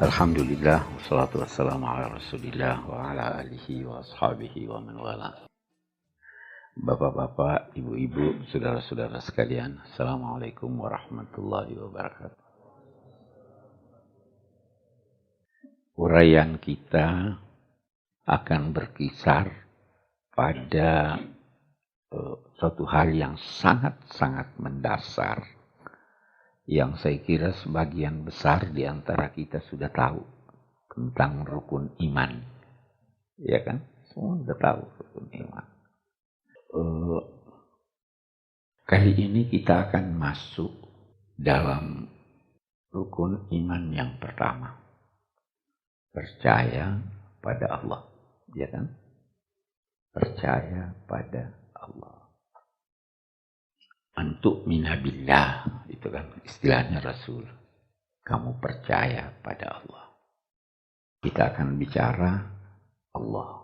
Alhamdulillah, wassalatu wassalamu ala rasulillah wa ala alihi wa ashabihi wa man wala. Bapak-bapak, ibu-ibu, saudara-saudara sekalian, Assalamualaikum warahmatullahi wabarakatuh. Uraian kita akan berkisar pada suatu hal yang sangat-sangat mendasar, yang saya kira sebagian besar di antara kita sudah tahu tentang rukun iman. Ya kan? Semua sudah tahu rukun iman. Kali ini kita akan masuk dalam rukun iman yang pertama. Percaya pada Allah. Ya kan? Percaya pada Allah. Antuk minabillah, itu kan istilahnya Rasul. Kamu percaya pada Allah. Kita akan bicara Allah.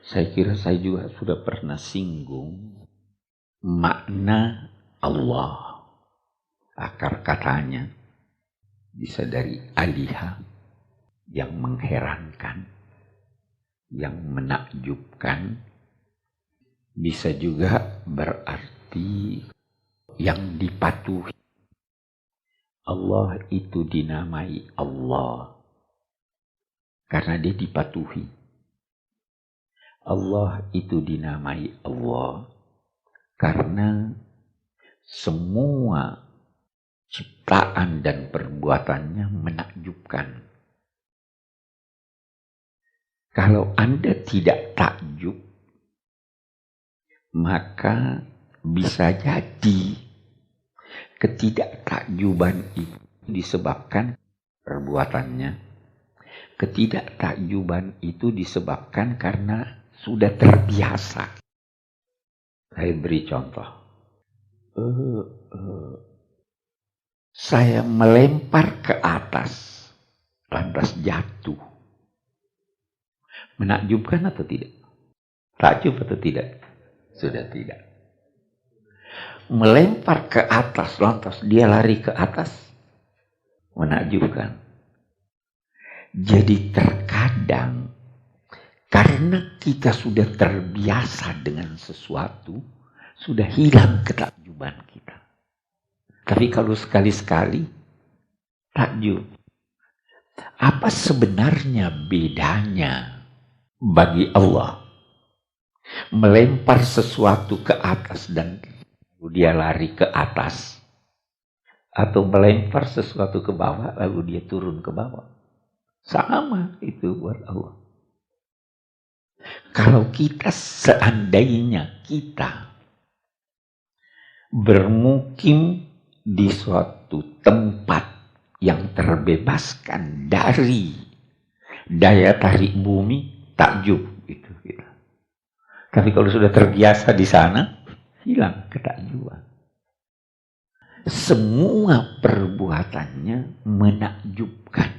Saya kira saya juga sudah pernah singgung makna Allah. Akar katanya bisa dari aliha, yang mengherankan, yang menakjubkan. Bisa juga berarti yang dipatuhi. Allah itu dinamai Allah karena dia dipatuhi. Allah itu dinamai Allah karena semua ciptaan dan perbuatannya menakjubkan. Kalau Anda tidak takjub, maka bisa jadi ketidaktakjuban itu disebabkan perbuatannya. Ketidaktakjuban itu disebabkan karena sudah terbiasa. Saya beri contoh. Saya melempar ke atas, lantas jatuh. Menakjubkan atau tidak? Takjub atau tidak? Sudah tidak. Melempar ke atas, lantas dia lari ke atas. Menakjubkan. Jadi terkadang karena kita sudah terbiasa dengan sesuatu, sudah hilang ketakjuban kita. Tapi kalau sekali-sekali takjub. Apa sebenarnya bedanya bagi Allah melempar sesuatu ke atas dan dia lari ke atas, atau melempar sesuatu ke bawah lalu dia turun ke bawah? Sama itu buat Allah. Kalau kita seandainya kita bermukim di suatu tempat yang terbebaskan dari daya tarik bumi, takjub itu kita. Tapi kalau sudah terbiasa di sana, hilang ketakjuban. Semua perbuatannya menakjubkan,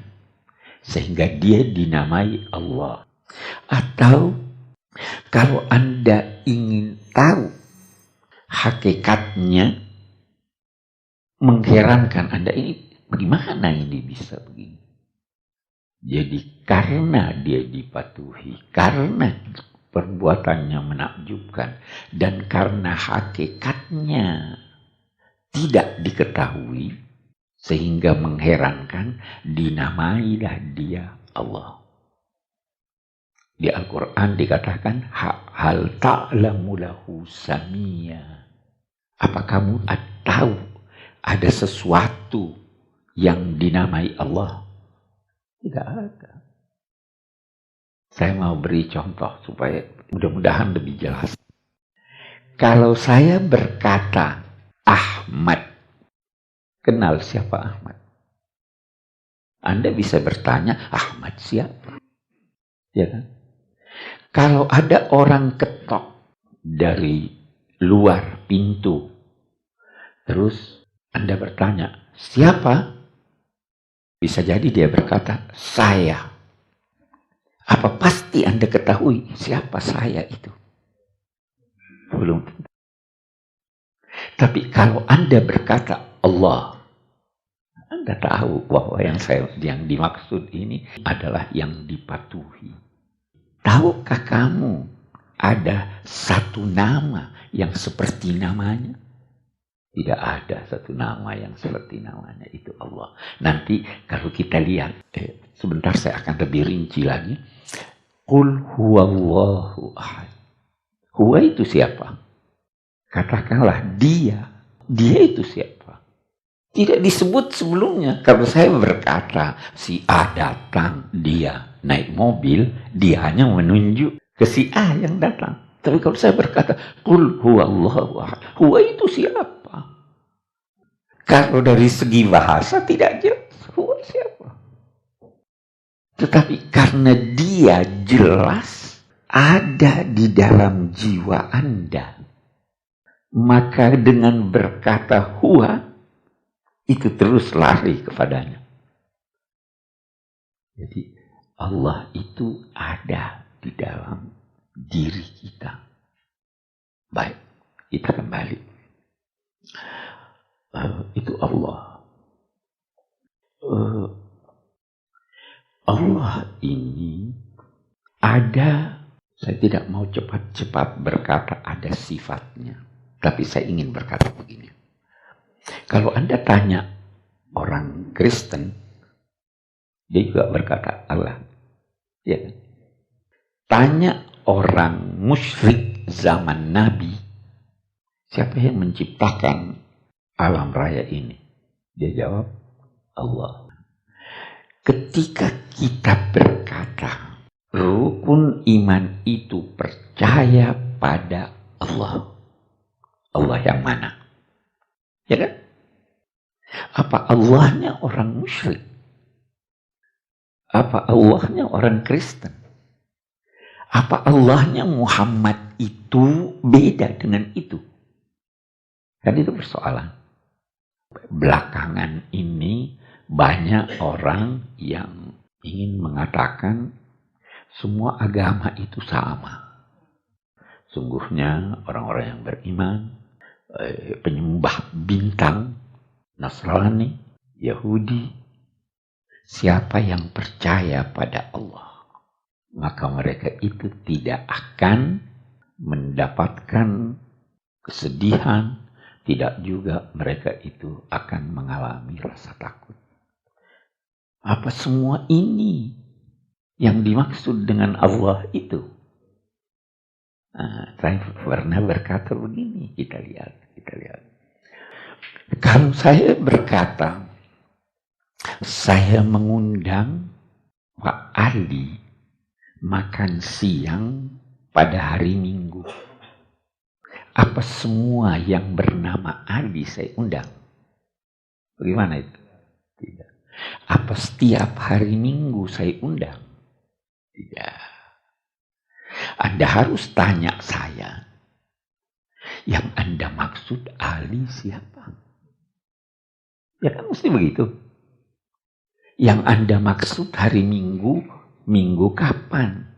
sehingga dia dinamai Allah. Atau kalau Anda ingin tahu hakikatnya, mengherankan Anda, ini bagaimana ini bisa begini? Jadi karena dia dipatuhi, karena perbuatannya menakjubkan, dan karena hakikatnya tidak diketahui sehingga mengherankan, dinamailah dia Allah. Di Al-Quran dikatakan hal ta'lamu lahu samia. Apa kamu tahu ada sesuatu yang dinamai Allah? Tidak ada. Saya mau beri contoh supaya mudah-mudahan lebih jelas. Kalau saya berkata Ahmad, kenal siapa Ahmad? Anda bisa bertanya, Ahmad siapa? Ya kan? Kalau ada orang ketok dari luar pintu, terus Anda bertanya, siapa? Bisa jadi dia berkata, saya. Apa pasti Anda ketahui siapa saya itu? Belum. Tapi kalau Anda berkata Allah, Anda tahu bahwa yang dimaksud ini adalah yang dipatuhi. Tahukah kamu ada satu nama yang seperti namanya? Tidak ada satu nama yang seperti namanya, itu Allah. Nanti kalau kita lihat, sebentar saya akan lebih rinci lagi. Qul huwallahu ahad. Huwa itu siapa? Katakanlah dia. Dia itu siapa? Tidak disebut sebelumnya. Kalau saya berkata, si A datang, dia naik mobil, dia hanya menunjuk ke si A yang datang. Tapi kalau saya berkata, Qul huwallahu ahad. Huwa itu siapa? Kalau dari segi bahasa tidak jelas huwa siapa. Tetapi karena dia jelas ada di dalam jiwa Anda, maka dengan berkata huwa, itu terus lari kepadanya. Jadi Allah itu ada di dalam diri kita. Baik, kita kembali. Itu Allah. Allah ini ada, saya tidak mau cepat-cepat berkata ada sifatnya. Tapi saya ingin berkata begini. Kalau Anda tanya orang Kristen, dia juga berkata Allah. Ya. Tanya orang musyrik zaman Nabi, siapa yang menciptakan alam raya ini? Dia jawab, Allah. Ketika kita berkata, rukun iman itu percaya pada Allah. Allah yang mana? Ya kan? Apa Allahnya orang musyrik? Apa Allahnya orang Kristen? Apa Allahnya Muhammad itu beda dengan itu? Kan itu persoalan. Belakangan ini banyak orang yang ingin mengatakan semua agama itu sama. Sungguhnya orang-orang yang beriman, penyembah bintang, Nasrani, Yahudi, siapa yang percaya pada Allah, maka mereka itu tidak akan mendapatkan kesedihan. Tidak juga mereka itu akan mengalami rasa takut. Apa semua ini yang dimaksud dengan Allah itu? Nah, saya pernah berkata begini, kita lihat. Kalau saya berkata, saya mengundang Pak Ali makan siang pada hari Minggu. Apa semua yang bernama Ali saya undang? Bagaimana itu? Tidak. Apa setiap hari Minggu saya undang? Tidak. Anda harus tanya saya. Yang Anda maksud Ali siapa? Ya kan mesti begitu. Yang Anda maksud hari Minggu, Minggu kapan?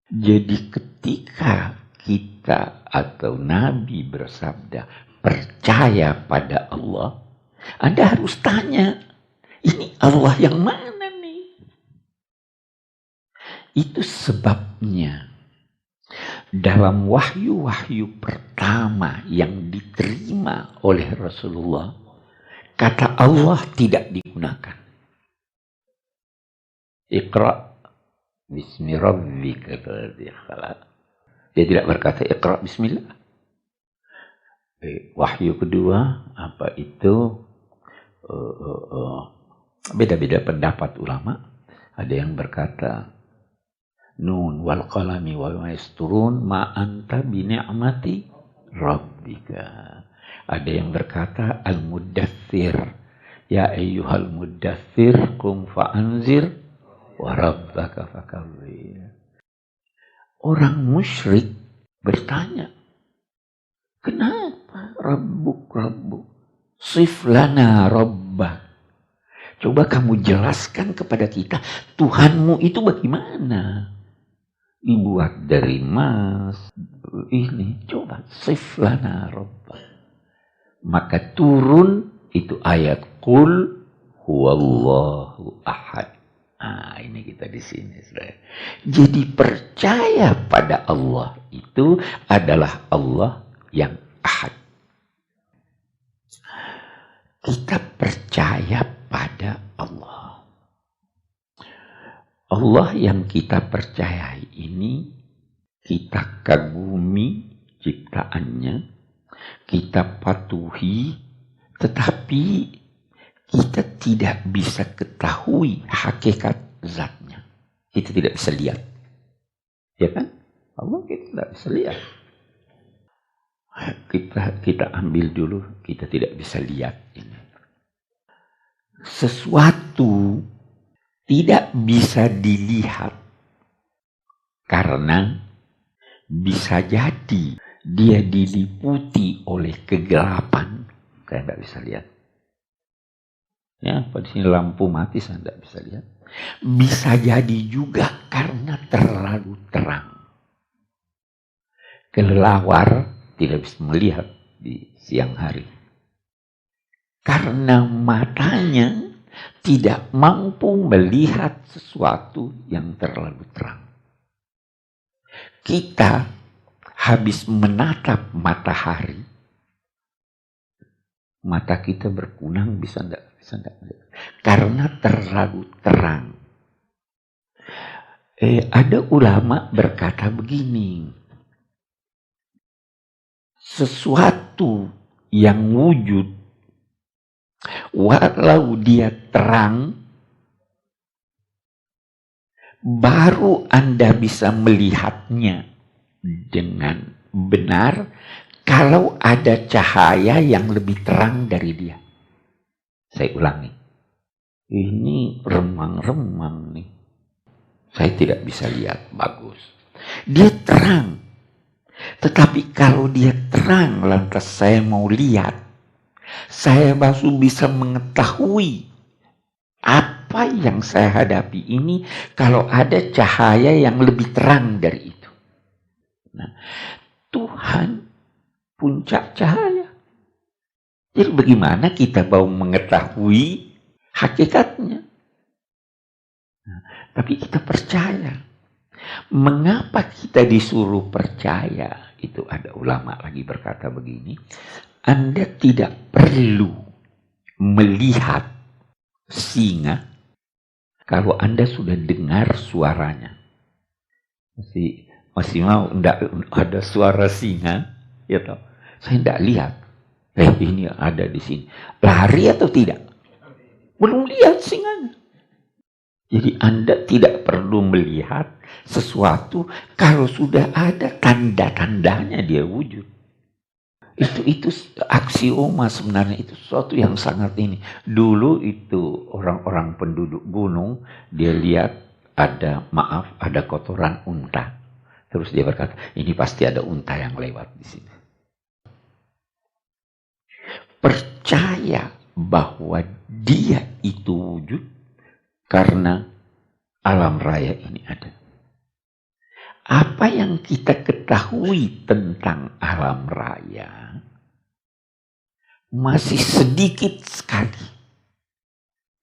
Jadi ketika kita atau Nabi bersabda percaya pada Allah, Anda harus tanya, ini Allah yang mana nih? Itu sebabnya dalam wahyu-wahyu pertama yang diterima oleh Rasulullah, kata Allah tidak digunakan. Iqra bismi rabbika alladzi khalaq. Dia tidak berkata Iqra bismillah. Wahyu kedua, apa itu? Beda-beda pendapat ulama. Ada yang berkata Nun wal qalami wa ma yasturun ma anta bi ni'mati rabbika. Ada yang berkata al-muddathir, ya ayyuhal muddathir qum fa'anzir wa rabbaka fakabbir. Orang musyrik bertanya, kenapa Rabbuk? Siflana Rabbak. Coba kamu jelaskan kepada kita, Tuhanmu itu bagaimana? Dibuat dari emas, ini. Coba, siflana Rabbak. Maka turun Itu ayat Qul huwallahu ahad. Nah, ini kita di sini, saudara. Jadi percaya pada Allah itu adalah Allah yang ahad. Kita percaya pada Allah. Allah yang kita percayai ini, kita kagumi ciptaannya, kita patuhi, tetapi kita tidak bisa ketahui hakikat zatnya. Kita tidak bisa lihat. Ya kan? Allah kita tidak bisa lihat. Kita ambil dulu, kita tidak bisa lihat ini. Sesuatu tidak bisa dilihat karena bisa jadi dia diliputi oleh kegelapan. Saya tidak bisa lihat. Ya, pada sini lampu mati saya tidak bisa lihat. Bisa jadi juga karena terlalu terang. Kelelawar tidak bisa melihat di siang hari. Karena matanya tidak mampu melihat sesuatu yang terlalu terang. Kita habis menatap matahari, mata kita berkunang, bisa enggak melihat. Karena terlalu terang. Ada ulama berkata begini, sesuatu yang wujud, walau dia terang, baru Anda bisa melihatnya dengan benar kalau ada cahaya yang lebih terang dari dia. Saya ulangi. Ini remang-remang nih. Saya tidak bisa lihat bagus. Dia terang. Tetapi kalau dia terang lantas saya mau lihat, saya baru bisa mengetahui apa yang saya hadapi ini kalau ada cahaya yang lebih terang dari itu. Nah, Tuhan puncak cahaya. Jadi bagaimana kita mau mengetahui hakikatnya? Nah, tapi kita percaya. Mengapa kita disuruh percaya? Itu ada ulama lagi berkata begini. Anda tidak perlu melihat singa kalau Anda sudah dengar suaranya. Masih mau enggak ada suara singa? Ya toh. Saya enggak lihat. Ini ada di sini. Lari atau tidak? Belum lihat singanya. Jadi Anda tidak perlu melihat sesuatu kalau sudah ada tanda-tandanya dia wujud. Itu aksioma sebenarnya, itu sesuatu yang sangat ini. Dulu itu orang-orang penduduk gunung, dia lihat ada kotoran unta. Terus dia berkata, ini pasti ada unta yang lewat di sini. Percaya bahwa dia itu wujud karena alam raya ini ada. Apa yang kita ketahui tentang alam raya masih sedikit sekali.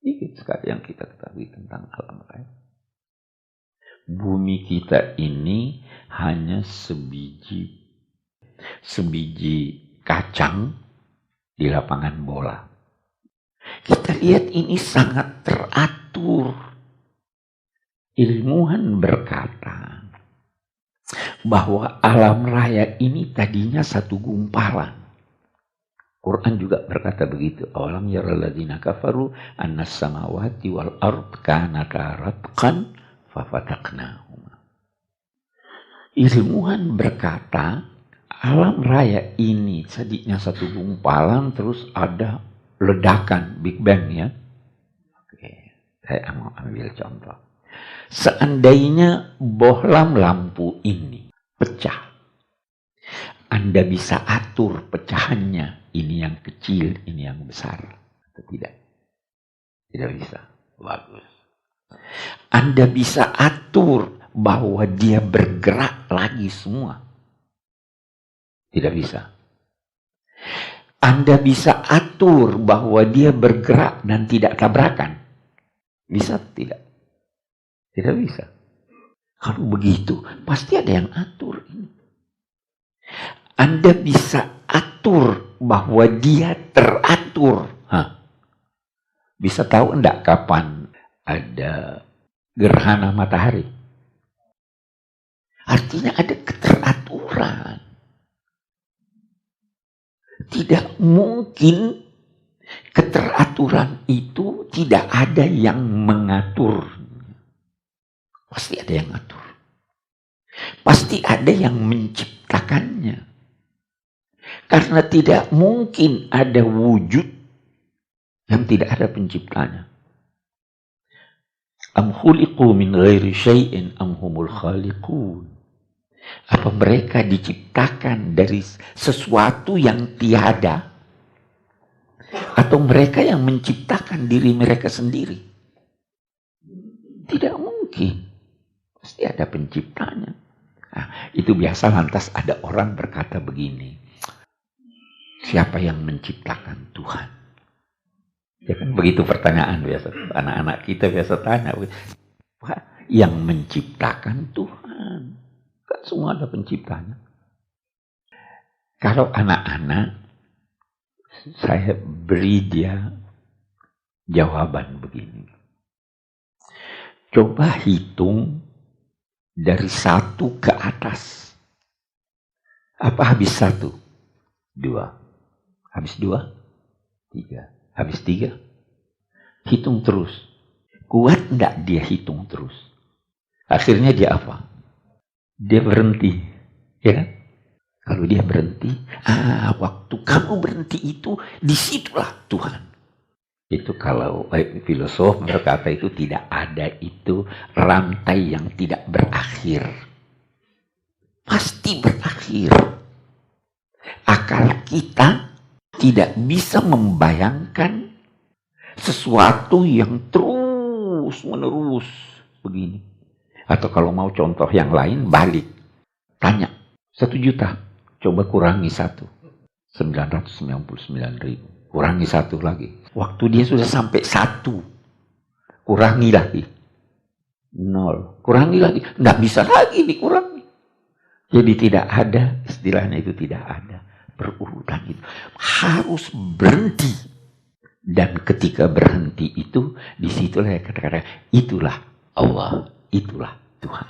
Sedikit sekali yang kita ketahui tentang alam raya. Bumi kita ini hanya sebiji kacang di lapangan bola. Kita lihat ini sangat teratur. Ilmuwan berkata bahwa alam raya ini tadinya satu gumpalan. Quran juga berkata begitu. Awalam yaral ladzina kafaru annas samawati wal ard kanata ratqan fafataqnahuma. Ilmuwan berkata alam raya ini tadinya satu gumpalan, terus ada ledakan, Big Bang ya. Oke, saya mau ambil contoh. Seandainya bohlam lampu ini pecah, Anda bisa atur pecahannya. Ini yang kecil, ini yang besar. Atau tidak? Tidak bisa. Bagus. Anda bisa atur bahwa dia bergerak lagi semua. Tidak bisa. Anda bisa atur bahwa dia bergerak dan tidak tabrakan. Bisa atau tidak? Tidak bisa. Kalau begitu, pasti ada yang atur ini. Anda bisa atur bahwa dia teratur. Bisa tahu enggak kapan ada gerhana matahari? Artinya ada keteraturan. Tidak mungkin keteraturan itu tidak ada yang mengatur. Pasti ada yang ngatur. Pasti ada yang menciptakannya. Karena tidak mungkin ada wujud yang tidak ada penciptanya. Am khuliqu min ghairi syai'in am humul khaliqun. Apa mereka diciptakan dari sesuatu yang tiada? Atau mereka yang menciptakan diri mereka sendiri? Tidak mungkin. Pasti ada penciptanya. Nah, itu biasa lantas ada orang berkata begini. Siapa yang menciptakan Tuhan? Ya kan begitu pertanyaan biasa. Anak-anak kita biasa tanya. Yang menciptakan Tuhan. Kan semua ada penciptanya. Kalau anak-anak, saya beri dia jawaban begini. Coba hitung dari 1 ke atas. Apa habis 1? 2. Habis 2? 3. Habis 3? Hitung terus. Kuat enggak dia hitung terus? Akhirnya dia apa? Dia berhenti. Ya kan? Kalau dia berhenti, waktu kamu berhenti itu, disitulah Tuhan. Itu kalau filosof berkata itu tidak ada itu rantai yang tidak berakhir. Pasti berakhir. Akal kita tidak bisa membayangkan sesuatu yang terus menerus begini. Atau kalau mau contoh yang lain, balik. Tanya, 1 juta. Coba kurangi 1. 999.000. Kurangi 1 lagi. Waktu dia sudah sampai 1. Kurangi lagi. 0. Kurangi lagi. Nggak bisa lagi dikurangi. Jadi tidak ada, istilahnya itu tidak ada. Berurutan itu. Harus berhenti. Dan ketika berhenti itu, disitulah kata-kata, itulah Allah, itulah Tuhan.